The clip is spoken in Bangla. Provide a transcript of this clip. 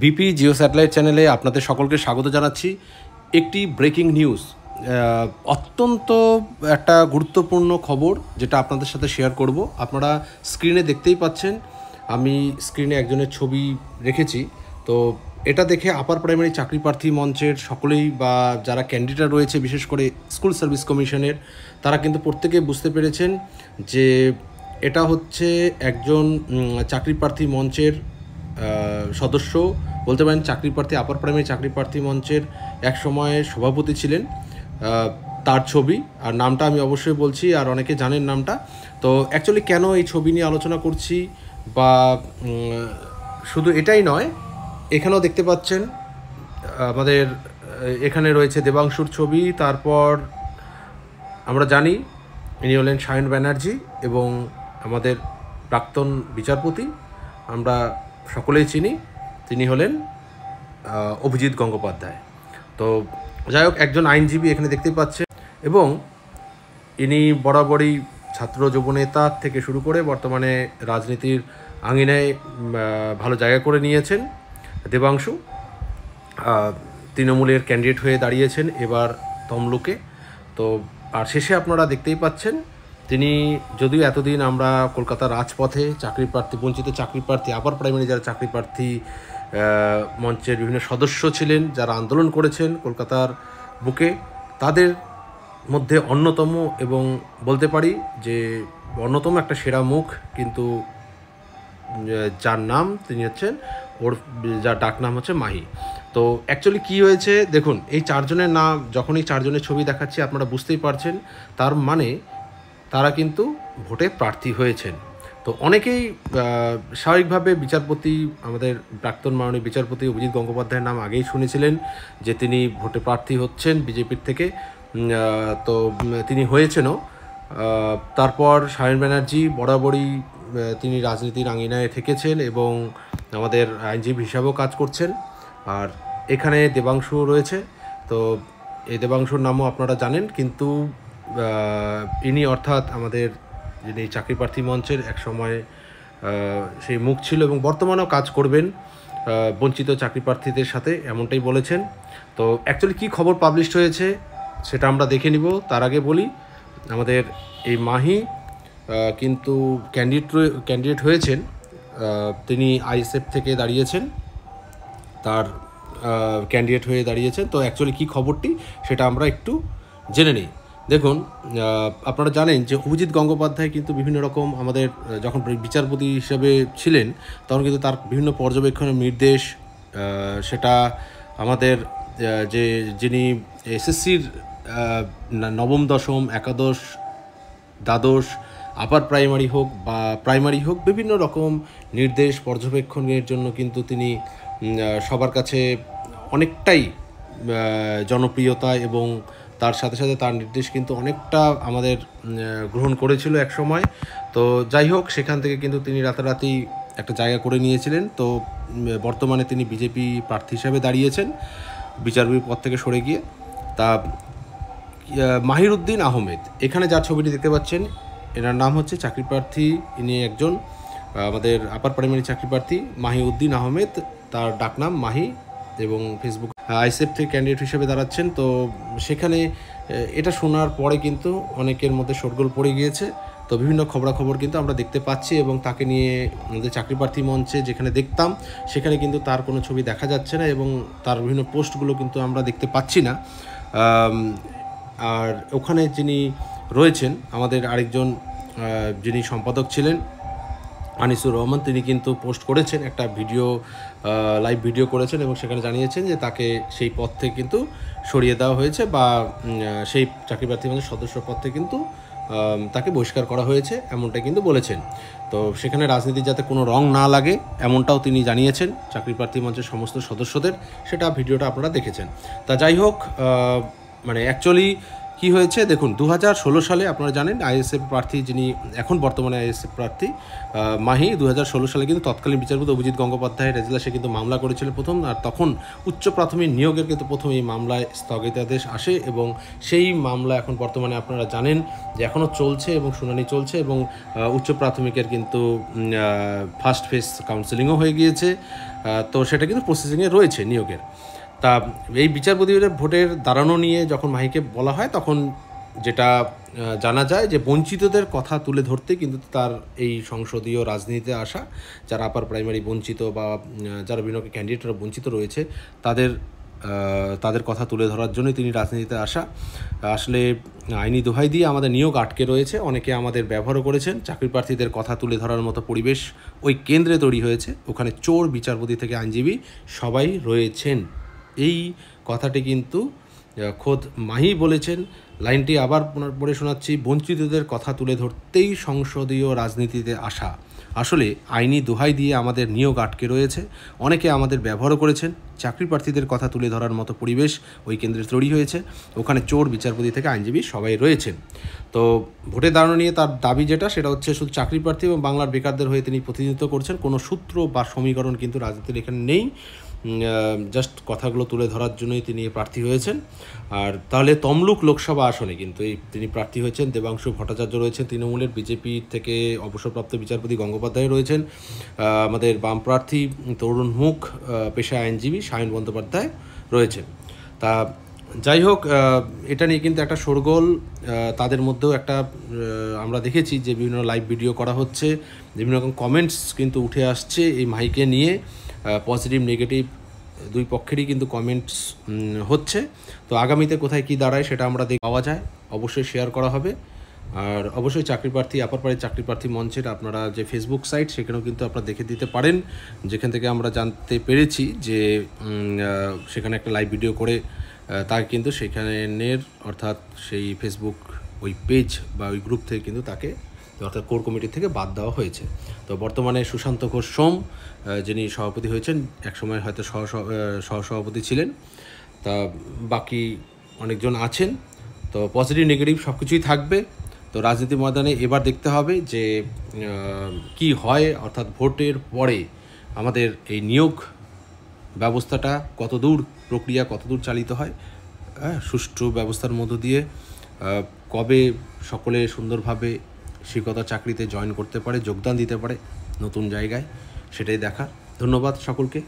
বিপি জিও স্যাটেলাইট চ্যানেলে আপনাদের সকলকে স্বাগত জানাচ্ছি। একটি ব্রেকিং নিউজ, অত্যন্ত একটা গুরুত্বপূর্ণ খবর যেটা আপনাদের সাথে শেয়ার করব। আপনারা স্ক্রিনে দেখতেই পাচ্ছেন, আমি স্ক্রিনে একজনের ছবি রেখেছি। তো এটা দেখে আপার প্রাইমারি চাকরি প্রার্থী মঞ্চের সকলেই বা যারা ক্যান্ডিডেট রয়েছে, বিশেষ করে স্কুল সার্ভিস কমিশনের, তারা কিন্তু প্রত্যেকে বুঝতে পেরেছেন যে এটা হচ্ছে একজন চাকরি প্রার্থী মঞ্চের সদস্য বলতে পারেন। চাকরি প্রার্থী আপার প্রাইমারি চাকরি প্রার্থী মঞ্চের এক সময়ে সভাপতি ছিলেন, তার ছবি। আর নামটা আমি অবশ্যই বলছি, আর অনেকে জানেন নামটা। তো অ্যাকচুয়ালি কেন এই ছবি নিয়ে আলোচনা করছি, বা শুধু এটাই নয়, এখানেও দেখতে পাচ্ছেন আমাদের এখানে রয়েছে দেবাংশুর ছবি। তারপর আমরা জানি ইনি হলেন সায়ন ব্যানার্জি এবং আমাদের প্রাক্তন বিচারপতি, আমরা সকলেই চিনি, তিনি হলেন অভিজিৎ গঙ্গোপাধ্যায়। তো যাই হোক, একজন আইনজীবী এখানে দেখতে পাচ্ছেন, এবং ইনি বরাবরই ছাত্র যুবনেতা থেকে শুরু করে বর্তমানে রাজনীতির আঙিনায় ভালো জায়গা করে নিয়েছেন। দেবাংশু তৃণমূলের ক্যান্ডিডেট হয়ে দাঁড়িয়েছেন এবার তমলুকে। তো আর শেষে আপনারা দেখতেই পাচ্ছেন, তিনি যদিও এতদিন আমরা কলকাতার রাজপথে চাকরি প্রার্থী, বঞ্চিত চাকরি প্রার্থী, আপার প্রাইমারি যারা চাকরি প্রার্থী মঞ্চের বিভিন্ন সদস্য ছিলেন, যারা আন্দোলন করেছেন কলকাতার বুকে, তাদের মধ্যে অন্যতম, এবং বলতে পারি যে অন্যতম একটা সেরা মুখ, কিন্তু যার নাম তিনি হচ্ছেন, যার ডাক নাম হচ্ছে মাহি। তো অ্যাকচুয়ালি কী হয়েছে দেখুন, এই চারজনের নাম, যখন এই চারজনের ছবি দেখাচ্ছি আপনারা বুঝতেই পারছেন, তার মানে তারা কিন্তু ভোটে প্রার্থী হয়েছেন। তো অনেকেই স্বাভাবিকভাবে বিচারপতি, আমাদের প্রাক্তন মাননীয় বিচারপতি অভিজিৎ গঙ্গোপাধ্যায়ের নাম আগেই শুনেছিলেন যে তিনি ভোটে প্রার্থী হচ্ছেন বিজেপির থেকে। তো তিনি হয়েছেনও। তারপর সায়ন ব্যানার্জি বরাবরই তিনি রাজনীতির আঙিনায় থেকেছেন এবং আমাদের আইনজীবী হিসাবেও কাজ করছেন। আর এখানে দেবাংশু রয়েছে। তো এই দেবাংশুর নামও আপনারা জানেন, কিন্তু ইনি অর্থাৎ আমাদের যিনি চাকরি প্রার্থী মঞ্চের এক সময় সেই মুখ ছিল এবং বর্তমানেও কাজ করবেন বঞ্চিত চাকরি প্রার্থীদের সাথে, এমনটাই বলেছেন। তো অ্যাকচুয়ালি কী খবর পাবলিশড হয়েছে সেটা আমরা দেখে নিব। তার আগে বলি, আমাদের এই মাহি কিন্তু ক্যান্ডিডেট হয়েছেন, তিনি আইএসএফ থেকে দাঁড়িয়েছেন, তার ক্যান্ডিডেট হয়ে দাঁড়িয়েছেন। তো অ্যাকচুয়ালি কী খবরটি সেটা আমরা একটু জেনে নিই। দেখুন, আপনারা জানেন যে অভিজিৎ গঙ্গোপাধ্যায় কিন্তু বিভিন্ন রকম, আমাদের যখন বিচারপতি হিসেবে ছিলেন তখন কিন্তু তার বিভিন্ন পর্যবেক্ষণের নির্দেশ, সেটা আমাদের যিনি এসএসসির নবম, দশম, একাদশ, দ্বাদশ, আপার প্রাইমারি হোক বা প্রাইমারি হোক, বিভিন্ন রকম নির্দেশ পর্যবেক্ষণের জন্য কিন্তু তিনি সবার কাছে অনেকটাই জনপ্রিয়তা, এবং তার সাথে সাথে তার নির্দেশ কিন্তু অনেকটা আমাদের গ্রহণ করেছিল এক সময়। তো যাই হোক, সেখান থেকে কিন্তু তিনি রাতারাতি একটা জায়গা করে নিয়েছিলেন। তো বর্তমানে তিনি বিজেপি প্রার্থী হিসাবে দাঁড়িয়েছেন, বিচারপতির পদ থেকে সরে গিয়ে। তা মাহিরুদ্দিন আহমেদ, এখানে যার ছবিটি দেখতে পাচ্ছেন, এনার নাম হচ্ছে চাকরি প্রার্থী, ইনি একজন আমাদের আপার প্রাইমারি চাকরি প্রার্থী মাহিউদ্দিন আহমেদ, তার ডাকনাম মাহি, এবং ফেসবুক আইএসএফ থেকে ক্যান্ডিডেট হিসেবে দাঁড়াচ্ছেন। তো সেখানে এটা শোনার পরে কিন্তু অনেকের মধ্যে শোরগোল পড়ে গিয়েছে। তো বিভিন্ন খবরাখবর কিন্তু আমরা দেখতে পাচ্ছি, এবং তাকে নিয়ে আমাদের চাকরি প্রার্থী মঞ্চে যেখানে দেখতাম সেখানে কিন্তু তার কোনো ছবি দেখা যাচ্ছে না, এবং তার বিভিন্ন পোস্টগুলো কিন্তু আমরা দেখতে পাচ্ছি না। আর ওখানে যিনি রয়েছেন, আমাদের আরেকজন যিনি সম্পাদক ছিলেন আনিসুর রহমান, তিনি কিন্তু পোস্ট করেছেন একটা ভিডিও, লাইভ ভিডিও করেছেন, এবং সেখানে জানিয়েছেন যে তাকে সেই পদ থেকে কিন্তু সরিয়ে দেওয়া হয়েছে, বা সেই চাকরি প্রার্থী মঞ্চের সদস্য পদ থেকে কিন্তু তাকে বহিষ্কার করা হয়েছে, এমনটাই কিন্তু বলেছেন। তো সেখানে রাজনীতির যাতে কোনো রং না লাগে এমনটাও তিনি জানিয়েছেন চাকরি প্রার্থী মঞ্চের সমস্ত সদস্যদের, সেটা ভিডিওটা আপনারা দেখেছেন। তা যাই হোক, মানে অ্যাকচুয়ালি কি হয়েছে দেখুন, 2016 সালে আপনারা জানেন আইএসএফ প্রার্থী যিনি এখন বর্তমানে আইএসএফ প্রার্থী মাহি, 2016 সালে কিন্তু তৎকালীন বিচারপতি অভিজিৎ গঙ্গোপাধ্যায়ের এজলাসে কিন্তু মামলা করেছিল প্রথম, আর তখন উচ্চ প্রাথমিক নিয়োগের কিন্তু প্রথম এই মামলায় স্থগিতাদেশ আসে এবং সেই মামলা এখন বর্তমানে আপনারা জানেন যে এখনও চলছে এবং শুনানি চলছে এবং উচ্চ প্রাথমিকের কিন্তু ফার্স্ট ফেজ কাউন্সেলিংও হয়ে গিয়েছে, তো সেটা কিন্তু প্রসেসিংয়ে রয়েছে নিয়োগের। তা এই বিচারপতিদের ভোটের দাঁড়ানো নিয়ে যখন মাহিকে বলা হয় তখন যেটা জানা যায় যে বঞ্চিতদের কথা তুলে ধরতে কিন্তু তার এই সংসদীয় রাজনীতিতে আসা, যারা আপার প্রাইমারি বঞ্চিত বা যারা বিভিন্ন ক্যান্ডিডেটরা বঞ্চিত রয়েছে তাদের কথা তুলে ধরার জন্যই তিনি রাজনীতিতে আসা। আসলে আইনি দোহাই দিয়ে আমাদের নিয়োগ আটকে রয়েছে, অনেকে আমাদের ব্যবহারও করেছেন। চাকরি প্রার্থীদের কথা তুলে ধরার মতো পরিবেশ ওই কেন্দ্রে তৈরি হয়েছে, ওখানে চোর বিচারপতি থেকে আইনজীবী সবাই রয়েছেন। এই কথাটি কিন্তু খোদ মাহি বলেছেন। লাইনটি আবার পড়ে শোনাচ্ছি, বঞ্চিতদের কথা তুলে ধরতেই সংসদীয় রাজনীতিতে আসা। আসলে আইনি দোহাই দিয়ে আমাদের নিয়োগ আটকে রয়েছে, অনেকে আমাদের ব্যবহারও করেছেন। চাকরি প্রার্থীদের কথা তুলে ধরার মতো পরিবেশ ওই কেন্দ্রে তৈরি হয়েছে, ওখানে চোর বিচারপতি থেকে আইনজীবী সবাই রয়েছেন। তো ভোটে দাঁড়ানো নিয়ে তার দাবি যেটা, সেটা হচ্ছে শুধু চাকরি প্রার্থী এবং বাংলার বেকারদের হয়ে তিনি প্রতিনিধিত্ব করছেন, কোনো সূত্র বা সমীকরণ কিন্তু রাজনীতির এখানে নেই, জাস্ট কথাগুলো তুলে ধরার জন্যই তিনি প্রার্থী হয়েছেন। আর তাহলে তমলুক লোকসভা আসনে কিন্তু তিনি প্রার্থী হয়েছেন। দেবাংশু ভট্টাচার্য রয়েছেন তৃণমূলের, বিজেপি থেকে অবসরপ্রাপ্ত বিচারপতি গঙ্গোপাধ্যায় রয়েছেন, আমাদের বাম প্রার্থী তরুণ মুখ পেশায় আইনজীবী সায়ন বন্দ্যোপাধ্যায় রয়েছেন। তা যাই হোক, এটা নিয়ে কিন্তু একটা শোরগোল তাদের মধ্যেও একটা আমরা দেখেছি যে বিভিন্ন লাইভ ভিডিও করা হচ্ছে, বিভিন্ন রকম কমেন্টস কিন্তু উঠে আসছে এই মাহিকে নিয়ে, পজিটিভ নেগেটিভ দুই পক্ষেরই কিন্তু কমেন্টস হচ্ছে। তো আগামীতে কোথায় কি দাঁড়ায় সেটা আমরা পাওয়া যায়, অবশ্যই শেয়ার করা হবে। আর অবশ্যই চাকরি প্রার্থী আপার পাড়ায় চাকরি প্রার্থী মঞ্চের আপনারা যে ফেসবুক সাইট, সেখানেও কিন্তু আপনারা দেখে দিতে পারেন, যেখান থেকে আমরা জানতে পেরেছি যে সেখানে একটা লাইভ ভিডিও করে তাকে কিন্তু সেখানের অর্থাৎ সেই ফেসবুক ওই পেজ বা ওই গ্রুপ থেকে কিন্তু তাকে অর্থাৎ কোর কমিটি থেকে বাদ দেওয়া হয়েছে। তো বর্তমানে সুশান্ত ঘোষ সোম যিনি সভাপতি হয়েছেন, একসময় হয়তো সহসভাপতি ছিলেন, তা বাকি অনেকজন আছেন। তো পজিটিভ নেগেটিভ সব কিছুই থাকবে। তো রাজনীতি ময়দানে এবার দেখতে হবে যে কি হয়, অর্থাৎ ভোটের পরে আমাদের এই নিয়োগ ব্যবস্থাটা কতদূর প্রক্রিয়া কতদূর চালিত হয়, সুষ্ঠু ব্যবস্থার মধ্য দিয়ে কবে সকলে সুন্দরভাবে শিক্ষকতা চাকরিতে জয়েন করতে পারে, যোগদান দিতে পারে নতুন জায়গায়, সেটাই দেখা। ধন্যবাদ সকলকে।